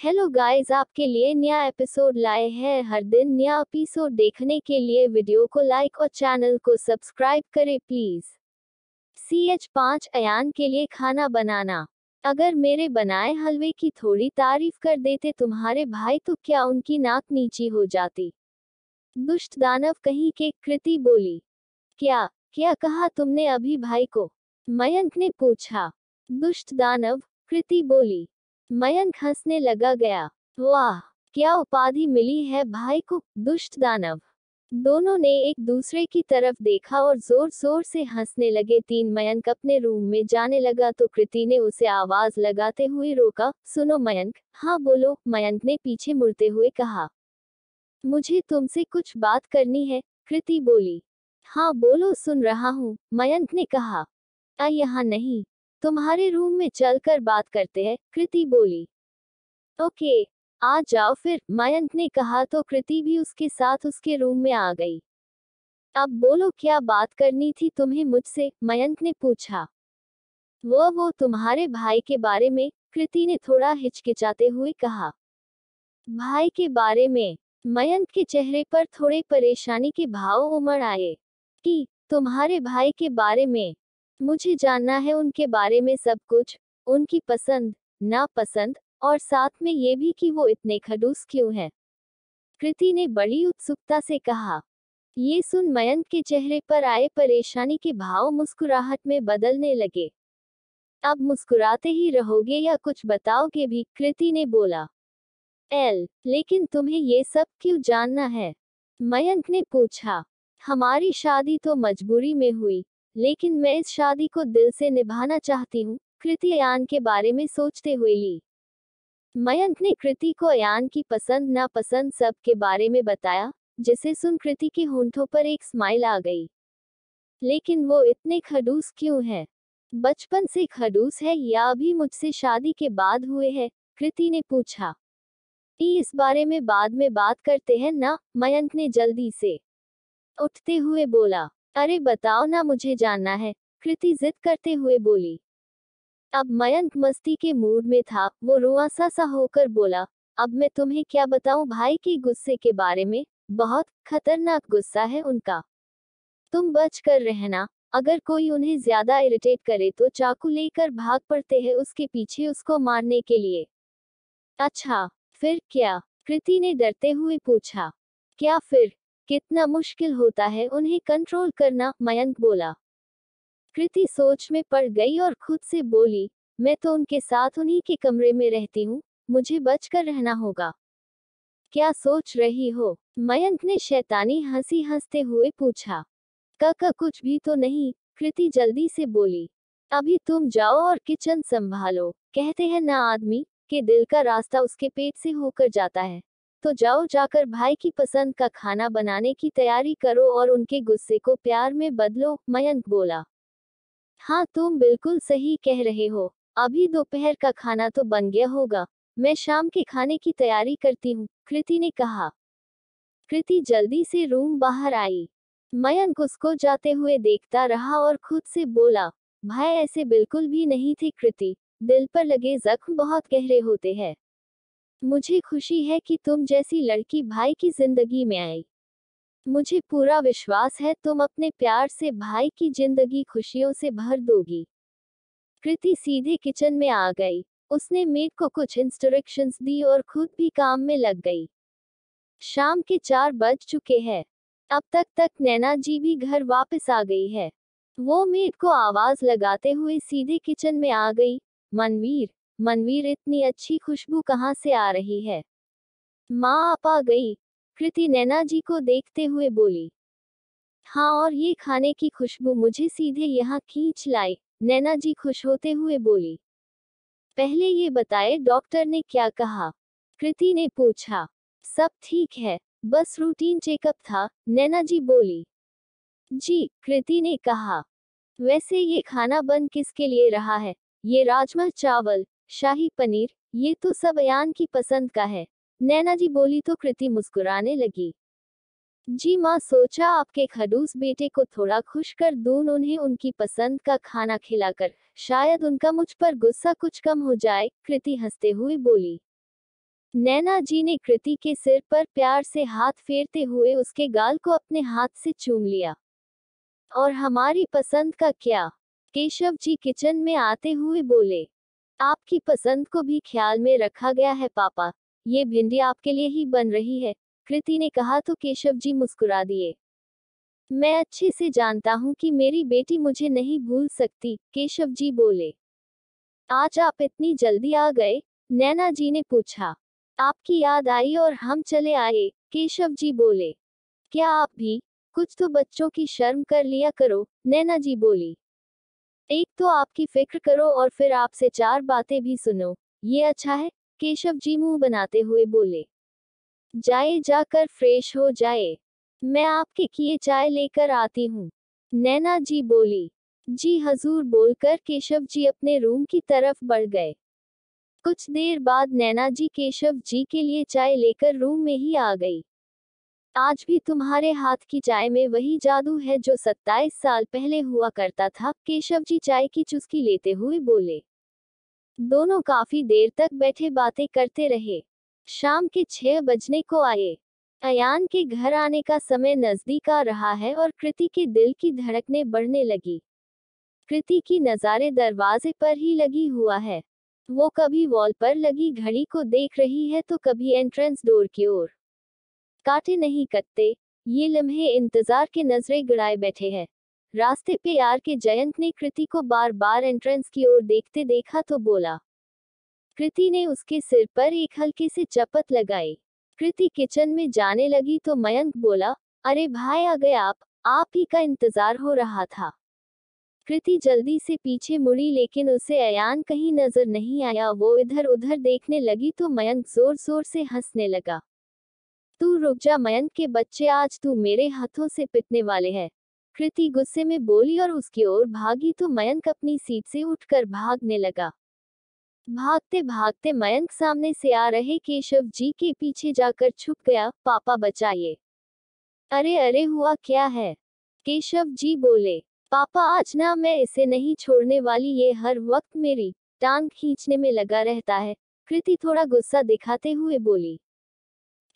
Hello guys, आपके लिए नया एपिसोड लाए हैं। हर दिन नया एपिसोड देखने के लिए वीडियो को लाइक और चैनल को सब्सक्राइब करें प्लीज। CH5 अयान के लिए खाना बनाना। अगर मेरे बनाए हलवे की थोड़ी तारीफ कर देते तुम्हारे भाई तो क्या उनकी नाक नीची हो जाती। दुष्ट दानव कहीं के, कृति बोली। क्या क्या कहा तुमने अभी भाई को? मयंक ने पूछा। दुष्ट दानव, कृति बोली। मयंक हंसने लगा गया। वाह, क्या उपाधि मिली है भाई को, दुष्ट दानव। दोनों ने एक दूसरे की तरफ देखा और जोर जोर से हंसने लगे। मयंक अपने रूम में जाने लगा तो कृति ने उसे आवाज लगाते हुए रोका। सुनो मयंक। हाँ बोलो, मयंक ने पीछे मुड़ते हुए कहा। मुझे तुमसे कुछ बात करनी है, कृति बोली। हाँ बोलो, सुन रहा हूँ, मयंक ने कहा। यहाँ नहीं, तुम्हारे रूम में चलकर बात करते हैं, कृति बोली। ओके, आ जाओ फिर, मयंक ने कहा तो कृति भी उसके साथ उसके रूम में आ गई। अब बोलो, क्या बात करनी थी तुम्हें मुझसे, मयंक ने पूछा। वो तुम्हारे भाई के बारे में, कृति ने थोड़ा हिचकिचाते हुए कहा। भाई के बारे में? मयंक के चेहरे पर थोड़े परेशानी के भाव उमड़ आए। कि तुम्हारे भाई के बारे में? मुझे जानना है उनके बारे में सब कुछ, उनकी पसंद, नापसंद, और साथ में ये भी कि वो इतने खड़ूस क्यों हैं। कृति ने बड़ी उत्सुकता से कहा। ये सुन मयंक के चेहरे पर आए परेशानी के भाव मुस्कुराहट में बदलने लगे। अब मुस्कुराते ही रहोगे या कुछ बताओगे भी, कृति ने बोला। लेकिन तुम्हें ये सब क्यों जानना है? मयंक ने पूछा। हमारी शादी तो मजबूरी में हुई, लेकिन मैं इस शादी को दिल से निभाना चाहती हूँ, कृति अयान के बारे में सोचते हुए ली। मयंक ने कृति को अयान की पसंद नापसंद सब के बारे में बताया, जिसे सुन कृति के होंठों पर एक स्माइल आ गई। लेकिन वो इतने खड़ूस क्यों है? बचपन से खड़ूस है या अभी मुझसे शादी के बाद हुए हैं? कृति ने पूछा। इस बारे में बाद में बात करते हैं ना, मयंक ने जल्दी से उठते हुए बोला। अरे बताओ ना, मुझे जानना है, कृति जिद करते हुए बोली। अब मयंक मस्ती के मूड में था, वो रुआसा सा होकर बोला। अब मैं तुम्हें क्या बताऊं भाई के गुस्से के बारे में, बहुत खतरनाक गुस्सा है उनका। तुम बच कर रहना, अगर कोई उन्हें ज्यादा इरिटेट करे तो चाकू लेकर भाग पड़ते हैं उसके पीछे उसको मारने के लिए। अच्छा, फिर क्या? कृति ने डरते हुए पूछा। क्या फिर? कितना मुश्किल होता है उन्हें कंट्रोल करना, मयंक बोला। कृति सोच में पड़ गई और खुद से बोली, मैं तो उनके साथ उन्हीं के कमरे में रहती हूँ, मुझे बचकर रहना होगा। क्या सोच रही हो? मयंक ने शैतानी हंसी हंसते हुए पूछा। काका कुछ भी तो नहीं, कृति जल्दी से बोली। अभी तुम जाओ और किचन संभालो, कहते हैं ना आदमी के दिल का रास्ता उसके पेट से होकर जाता है। तो जाओ, जाकर भाई की पसंद का खाना बनाने की तैयारी करो और उनके गुस्से को प्यार में बदलो, मयंक बोला। हाँ तुम बिल्कुल सही कह रहे हो, अभी दोपहर का खाना तो बन गया होगा, मैं शाम के खाने की तैयारी करती हूँ, कृति ने कहा। कृति जल्दी से रूम बाहर आई। मयंक उसको जाते हुए देखता रहा और खुद से बोला, भाई ऐसे बिल्कुल भी नहीं थे कृति, दिल पर लगे जख्म बहुत गहरे होते हैं। मुझे खुशी है कि तुम जैसी लड़की भाई की जिंदगी में आई। मुझे पूरा विश्वास है तुम अपने प्यार से भाई की जिंदगी खुशियों से भर दोगी। कृति सीधे किचन में आ गई। उसने मेड को कुछ इंस्ट्रक्शंस दी और खुद भी काम में लग गई। शाम के 4 बज चुके हैं। अब तक नैना जी भी घर वापस आ गई है। वो मेड को आवाज लगाते हुए सीधे किचन में आ गई। मनवीर, मनवीर, इतनी अच्छी खुशबू कहाँ से आ रही है? माँ आप आ गई, कृति नैना जी को देखते हुए बोली। हाँ, और ये खाने की खुशबू मुझे सीधे यहाँ खींच लाई, नैना जी खुश होते हुए बोली। पहले ये बताए डॉक्टर ने क्या कहा? कृति ने पूछा। सब ठीक है, बस रूटीन चेकअप था, नैना जी बोली। जी, कृति ने कहा। वैसे ये खाना बन किसके लिए रहा है? ये राजमा चावल, शाही पनीर, ये तो सब अयान की पसंद का है, नैना जी बोली तो कृति मुस्कुराने लगी। जी माँ, सोचा आपके खड़ूस बेटे को थोड़ा खुश कर दूं, उन्हें उनकी पसंद का खाना खिलाकर, शायद उनका मुझ पर गुस्सा कुछ कम हो जाए, कृति हंसते हुए बोली। नैना जी ने कृति के सिर पर प्यार से हाथ फेरते हुए उसके गाल को अपने हाथ से चूम लिया। और हमारी पसंद का क्या? केशव जी किचन में आते हुए बोले। आपकी पसंद को भी ख्याल में रखा गया है पापा, ये भिंडी आपके लिए ही बन रही है, कृति ने कहा तो केशव जी मुस्कुरा दिए। मैं अच्छे से जानता हूँ कि मेरी बेटी मुझे नहीं भूल सकती, केशव जी बोले। आज आप इतनी जल्दी आ गए? नैना जी ने पूछा। आपकी याद आई और हम चले आए, केशव जी बोले। क्या आप भी? कुछ तो बच्चों की शर्म कर लिया करो, नैना जी बोली। एक तो आपकी फिक्र करो और फिर आपसे 4 बातें भी सुनो, ये अच्छा है, केशव जी मुंह बनाते हुए बोले। जाए जाकर फ्रेश हो जाए, मैं आपके किए चाय लेकर आती हूँ, नैना जी बोली। जी हजूर बोलकर केशव जी अपने रूम की तरफ बढ़ गए। कुछ देर बाद नैना जी केशव जी के लिए चाय लेकर रूम में ही आ गई। आज भी तुम्हारे हाथ की चाय में वही जादू है जो 27 साल पहले हुआ करता था, केशव जी चाय की चुस्की लेते हुए बोले। दोनों काफी देर तक बैठे बातें करते रहे। शाम के 6 बजने को आए। अयान के घर आने का समय नजदीक आ रहा है और कृति के दिल की धड़कनें बढ़ने लगी। कृति की नज़ारे दरवाजे पर ही लगी हुआ है। वो कभी वॉल पर लगी घड़ी को देख रही है तो कभी एंट्रेंस डोर की ओर। काटे नहीं कटते, ये लम्हे इंतजार के नजरें गड़ाए बैठे हैं। रास्ते पे यार के जयंत ने कृति को बार बार एंट्रेंस की ओर देखते देखा तो बोला। कृति ने उसके सिर पर एक हल्के से चपत लगाई। कृति किचन में जाने लगी तो मयंक बोला, अरे भाई आ गए आप ही का इंतजार हो रहा था। कृति जल्दी से पीछे मुड़ी लेकिन उसे अयान कहीं नजर नहीं आया। वो इधर उधर देखने लगी तो मयंक जोर जोर से हंसने लगा। तू रुक जा मयंक के बच्चे, आज तू मेरे हाथों से पिटने वाले हैं, कृति गुस्से में बोली और उसकी ओर भागी तो मयंक अपनी सीट से उठकर भागने लगा। भागते भागते मयंक सामने से आ रहे केशव जी के पीछे जाकर छुप गया। पापा बचाइए। अरे अरे हुआ क्या है? केशव जी बोले। पापा आज ना मैं इसे नहीं छोड़ने वाली, ये हर वक्त मेरी टांग खींचने में लगा रहता है, कृति थोड़ा गुस्सा दिखाते हुए बोली।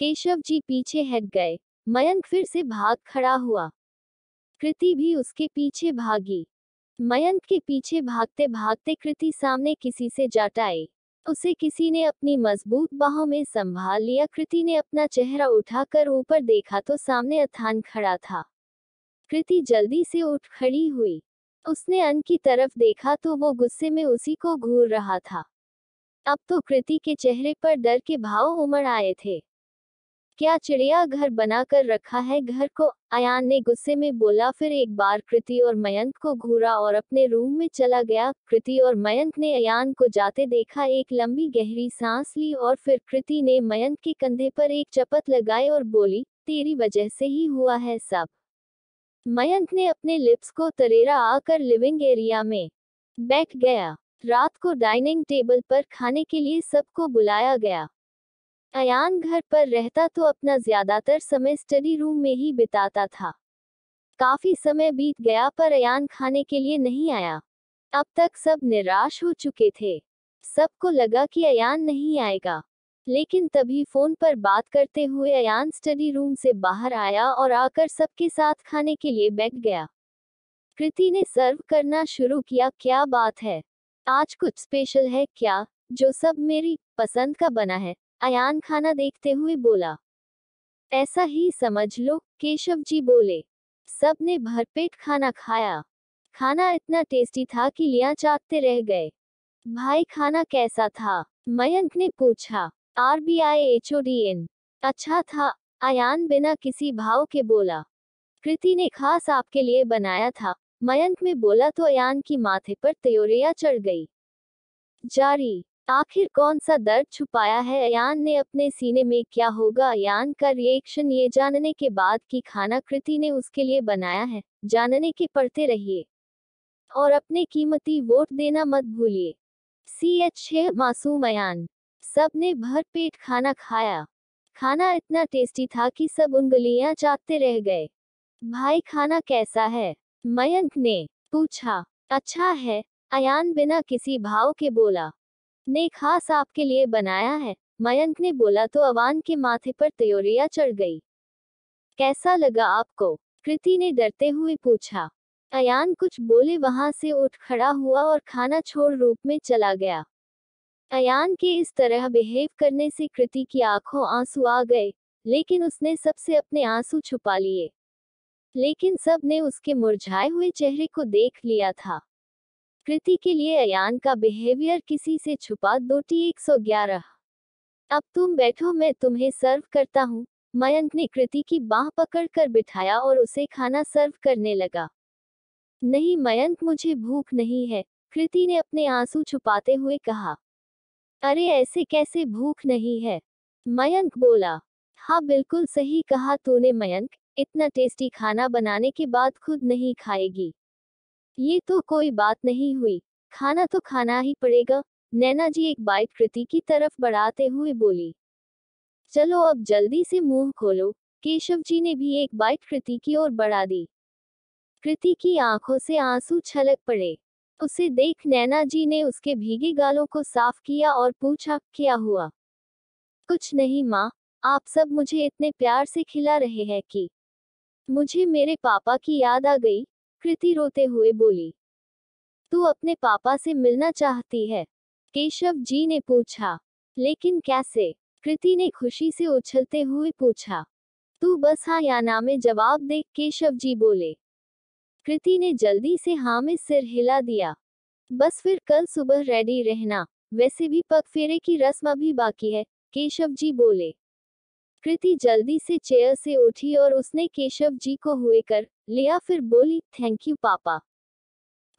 केशव जी पीछे हट गए। मयंक फिर से भाग खड़ा हुआ। कृति भी उसके पीछे भागी। मयंक के पीछे भागते भागते कृति सामने किसी से जा टकराई। उसे किसी ने अपनी मजबूत बाहों में संभाल लिया। कृति ने अपना चेहरा उठाकर ऊपर देखा तो सामने अथान खड़ा था। कृति जल्दी से उठ खड़ी हुई। उसने अन की तरफ देखा तो वो गुस्से में उसी को घूर रहा था। अब तो कृति के चेहरे पर डर के भाव उमड़ आए थे। क्या चिड़िया घर बनाकर रखा है घर को? अयान ने गुस्से में बोला। फिर एक बार कृति और मयंक को घूरा और अपने रूम में चला गया। कृति और मयंक ने अयान को जाते देखा, एक लंबी गहरी सांस ली और फिर कृति ने मयंक के कंधे पर एक चपत लगाई और बोली, तेरी वजह से ही हुआ है सब। मयंक ने अपने लिप्स को तरेरा आकर लिविंग एरिया में बैठ गया। रात को डाइनिंग टेबल पर खाने के लिए सबको बुलाया गया। अयान घर पर रहता तो अपना ज्यादातर समय स्टडी रूम में ही बिताता था। काफी समय बीत गया पर अयान खाने के लिए नहीं आया। अब तक सब निराश हो चुके थे। सबको लगा कि अयान नहीं आएगा, लेकिन तभी फोन पर बात करते हुए अयान स्टडी रूम से बाहर आया और आकर सबके साथ खाने के लिए बैठ गया। कृति ने सर्व करना शुरू किया। क्या बात है, आज कुछ स्पेशल है क्या, जो सब मेरी पसंद का बना है? अयान खाना देखते हुए बोला। ऐसा ही समझ लो, केशव जी बोले। सबने भरपेट खाना खाया। खाना इतना टेस्टी था कि लिया चाटते रह गए। भाई खाना कैसा था? मयंक ने पूछा। RBIHODN। अच्छा था, अयान बिना किसी भाव के बोला। कृति ने खास आपके लिए बनाया था, मयंक में बोला तो अयान की माथे पर त्योरिया चढ़ गई। जारी। आखिर कौन सा दर्द छुपाया है अयान ने अपने सीने में? क्या होगा अयान का रिएक्शन ये जानने के बाद कि खाना कृति ने उसके लिए बनाया है? जानने के पढ़ते रहिए और अपने कीमती वोट देना मत भूलिए। CH6 मासूम अयान। सबने भर पेट खाना खाया। खाना इतना टेस्टी था कि सब उंगलियां चाटते रह गए। भाई खाना कैसा है? मयंक ने पूछा। अच्छा है, अयान बिना किसी भाव के बोला। ने खास आपके लिए बनाया है, मयंक ने बोला तो अयान के माथे पर त्योरियां चढ़ गई। कैसा लगा आपको? कृति ने डरते हुए पूछा। अयान कुछ बोले वहां से उठ खड़ा हुआ और खाना छोड़ रूप में चला गया। अयान के इस तरह बिहेव करने से कृति की आंखों आंसू आ गए, लेकिन उसने सबसे अपने आंसू छुपा लिए। लेकिन सब ने उसके मुरझाए हुए चेहरे को देख लिया था। कृति के लिए अयान का बिहेवियर किसी से छुपा 2T111। अब तुम बैठो, मैं तुम्हें सर्व करता हूँ। मयंक ने कृति की बाह पकड़कर बिठाया और उसे खाना सर्व करने लगा। नहीं मयंक, मुझे भूख नहीं है, कृति ने अपने आंसू छुपाते हुए कहा। अरे ऐसे कैसे भूख नहीं है? मयंक बोला। हाँ बिल्कुल सही कहा तूने मयंक, इतना टेस्टी खाना बनाने के बाद खुद नहीं खाएगी। ये तो कोई बात नहीं हुई, खाना तो खाना ही पड़ेगा। नैना जी एक बाइट कृति की तरफ बढ़ाते हुए बोली। चलो अब जल्दी से मुंह खोलो। केशव जी ने भी एक बाइट कृति की ओर बढ़ा दी। कृति की आंखों से आंसू छलक पड़े। उसे देख नैना जी ने उसके भीगे गालों को साफ किया और पूछा, क्या हुआ? कुछ नहीं माँ, आप सब मुझे इतने प्यार से खिला रहे हैं कि मुझे मेरे पापा की याद आ गई, कृति रोते हुए बोली। तू अपने पापा से मिलना चाहती है? केशव जी ने पूछा। लेकिन कैसे? कृति ने खुशी से उछलते हुए पूछा। तू बस हाँ या ना में जवाब दे, केशव जी बोले। कृति ने जल्दी से हाँ में सिर हिला दिया। बस फिर कल सुबह रेडी रहना, वैसे भी पग फेरे की रस्म अभी बाकी है, केशव जी बोले। कृति जल्दी से चेयर से उठी और उसने केशव जी को हुए कर लिया, फिर बोली, थैंक यू पापा।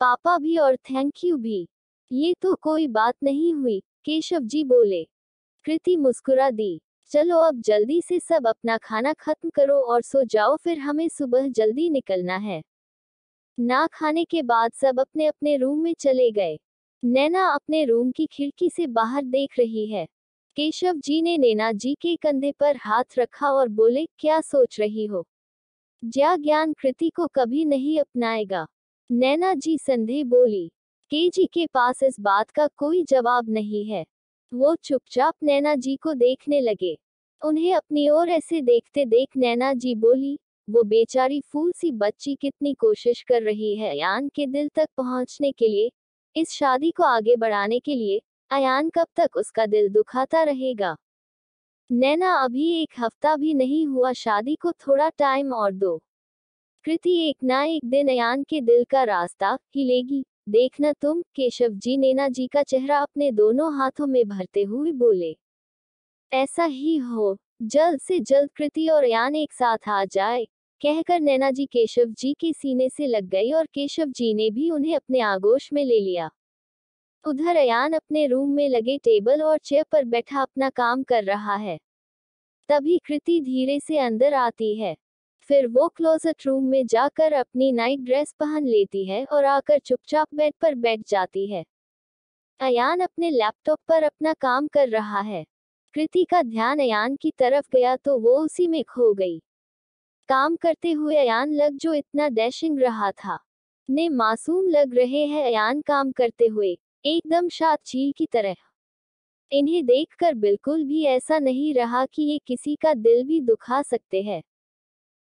पापा भी और थैंक यू भी। ये तो कोई बात नहीं हुई, केशव जी बोले। कृति मुस्कुरा दी। चलो अब जल्दी से सब अपना खाना खत्म करो और सो जाओ, फिर हमें सुबह जल्दी निकलना है। ना खाने के बाद सब अपने अपने रूम में चले गए। नैना अपने रूम की खिड़की से बाहर देख रही है। केशव जी ने नैना जी के कंधे पर हाथ रखा और बोले, क्या सोच रही हो? ज्या ज्ञान कृति को कभी नहीं अपनाएगा। नैना जी संदेह बोली। केजी के पास इस बात का कोई जवाब नहीं है। वो चुपचाप नैना जी को देखने लगे। उन्हें अपनी ओर ऐसे देखते देख नैना जी बोली, वो बेचारी फूल सी बच्ची कितनी कोशिश कर रही है अयान के दिल तक पहुंचने के लिए, इस शादी को आगे बढ़ाने के लिए। अयान कब तक उसका दिल दुखाता रहेगा? नैना अभी एक हफ्ता भी नहीं हुआ शादी को, थोड़ा टाइम और दो। कृति एक ना एक दिन अयान के दिल का रास्ता हिलेगी, देखना तुम। केशव जी नैना जी का चेहरा अपने दोनों हाथों में भरते हुए बोले। ऐसा ही हो, जल्द से जल्द कृति और अयान एक साथ आ जाए, कहकर नैना जी केशव जी के सीने से लग गई और केशव जी ने भी उन्हें अपने आगोश में ले लिया। उधर अयान अपने रूम में लगे टेबल और चेयर पर बैठा अपना काम कर रहा है। तभी कृति धीरे से अंदर आती है। फिर वो क्लोजेट रूम में जाकर अपनी नाइट ड्रेस पहन लेती है और आकर चुपचाप बेड पर बैठ जाती है। अयान अपने लैपटॉप पर अपना काम कर रहा है। कृति का ध्यान अयान की तरफ गया तो वो उसी में खो गई। काम करते हुए अयान लग जो इतना डैशिंग रहा था, ने मासूम लग रहे हैं अयान काम करते हुए, एकदम शांत झील की तरह। इन्हें देखकर बिल्कुल भी ऐसा नहीं रहा कि ये किसी का दिल भी दुखा सकते हैं।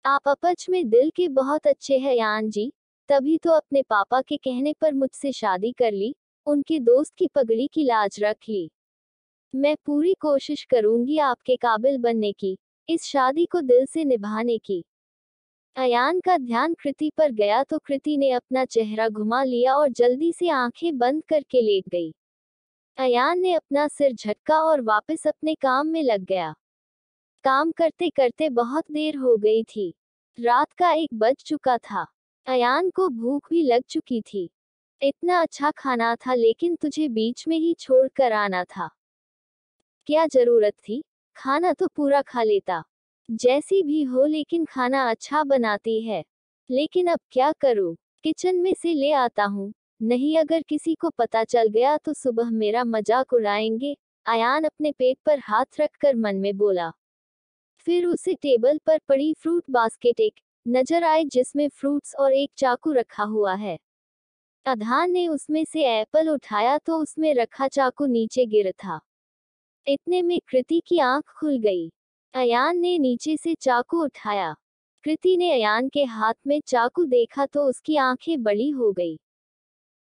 आप अपच में दिल के बहुत अच्छे हैं यान जी, तभी तो अपने पापा के कहने पर मुझसे शादी कर ली, उनके दोस्त की पगड़ी की लाज रख ली। मैं पूरी कोशिश करूंगी आपके काबिल बनने की, इस शादी को दिल से निभाने की। अयान का ध्यान कृति पर गया तो कृति ने अपना चेहरा घुमा लिया और जल्दी से आंखें बंद करके लेट गई। अयान ने अपना सिर झटका और वापस अपने काम में लग गया। काम करते करते बहुत देर हो गई थी। रात का 1 बज चुका था। अयान को भूख भी लग चुकी थी। इतना अच्छा खाना था लेकिन तुझे बीच में ही छोड़ कर आना था। क्या जरूरत थी? खाना तो पूरा खा लेता। जैसी भी हो लेकिन खाना अच्छा बनाती है। लेकिन अब क्या करूं? किचन में से ले आता हूं। नहीं अगर किसी को पता चल गया तो सुबह मेरा मजाक उड़ाएंगे। अयान अपने पेट पर हाथ रखकर मन में बोला। फिर उसे टेबल पर पड़ी फ्रूट बास्केट एक नजर आए जिसमें फ्रूट्स और एक चाकू रखा हुआ है। अधान ने उसमें से एप्पल उठाया तो उसमें रखा चाकू नीचे गिर था। इतने में कृति की आंख खुल गई। अयान ने नीचे से चाकू उठाया। कृति ने अयान के हाथ में चाकू देखा तो उसकी आंखें बड़ी हो गई।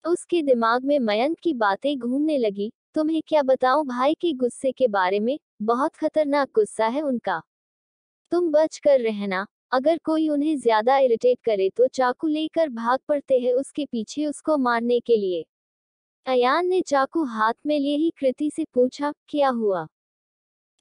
उसके दिमाग में मयंक की बातें घूमने लगी। तुम्हें क्या बताऊं भाई के गुस्से के बारे में, बहुत खतरनाक गुस्सा है उनका। तुम बच कर रहना, अगर कोई उन्हें ज्यादा इरिटेट करे तो चाकू लेकर भाग पड़ते हैं उसके पीछे उसको मारने के लिए। अयान ने चाकू हाथ में लिए ही कृति से पूछा, क्या हुआ?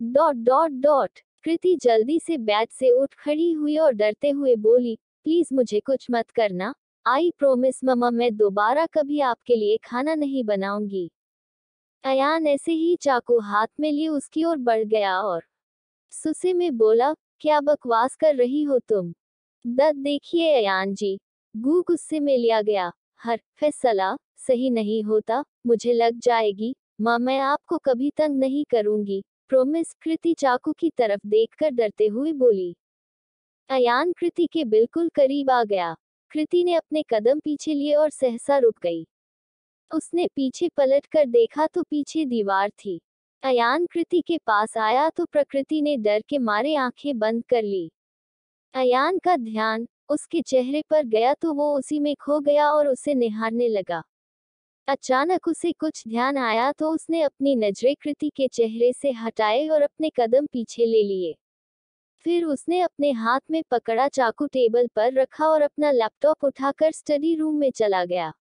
Dot dot dot. कृति जल्दी से बेड से उठ खड़ी हुई और डरते हुए बोली, प्लीज मुझे कुछ मत करना। आई प्रोमिस मम्मा, मैं दोबारा कभी आपके लिए खाना नहीं बनाऊंगी। अयान ऐसे ही चाकू हाथ में लिए उसकी ओर बढ़ गया और सुसे में बोला, क्या बकवास कर रही हो तुम? देखिए अयान जी, गू गुस्से में लिया गया। हर फैसला सही नहीं होता, मुझे लग जाएगी। माँ मैं आपको कभी तंग नहीं करूंगी, प्रोमिस। कृति चाकू की तरफ देखकर डरते हुए बोली। अयान कृति के बिल्कुल करीब आ गया। कृति ने अपने कदम पीछे लिए और सहसा रुक गई। उसने पीछे पलट कर देखा तो पीछे दीवार थी। अयान कृति के पास आया तो प्रकृति ने डर के मारे आंखें बंद कर ली। अयान का ध्यान उसके चेहरे पर गया तो वो उसी में खो गया और उसे निहारने लगा। अचानक उसे कुछ ध्यान आया तो उसने अपनी नजरें कृति के चेहरे से हटाए और अपने कदम पीछे ले लिए। फिर उसने अपने हाथ में पकड़ा चाकू टेबल पर रखा और अपना लैपटॉप उठाकर स्टडी रूम में चला गया।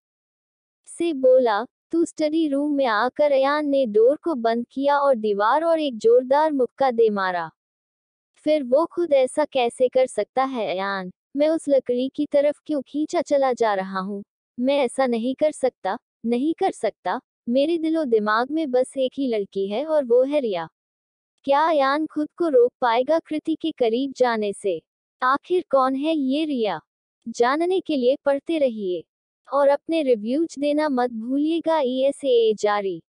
से बोला, तू स्टडी रूम में आकर। अयान ने डोर को बंद किया और दीवार और एक जोरदार मुक्का दे मारा। फिर वो खुद ऐसा कैसे कर सकता है अयान? मैं उस लकड़ी की तरफ क्यों खींचा चला जा रहा हूँ? मैं ऐसा नहीं कर सकता, नहीं कर सकता। मेरे दिलो दिमाग में बस एक ही लड़की है और वो है रिया। क्या अयान खुद को रोक पाएगा कृति के करीब जाने से? आखिर कौन है ये रिया? जानने के लिए पढ़ते रहिए और अपने रिव्यूज देना मत भूलिएगा। ESAA जारी।